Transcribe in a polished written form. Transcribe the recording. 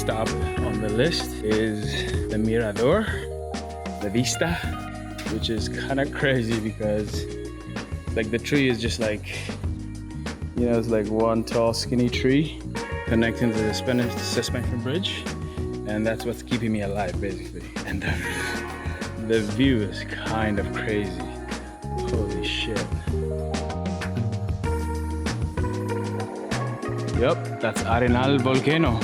stop on the list is the Mirador la Vista, which is kind of crazy because like the tree is just like, you know, it's like one tall skinny tree connecting to the suspension bridge, and that's what's keeping me alive basically. And the view is kind of crazy. Holy shit. Yep, that's Arenal Volcano.